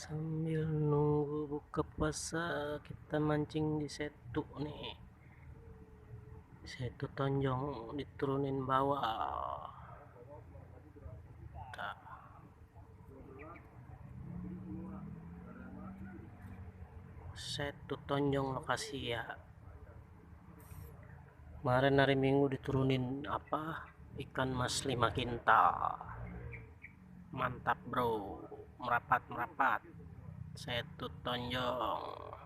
Sambil nunggu buka puasa, kita mancing di Setu nih. Setu Tonjong diturunin bawah. Setu Tonjong lokasi ya. Kemarin hari Minggu diturunin ikan mas 5 kintal. Mantap bro, merapat Setu Tonjong.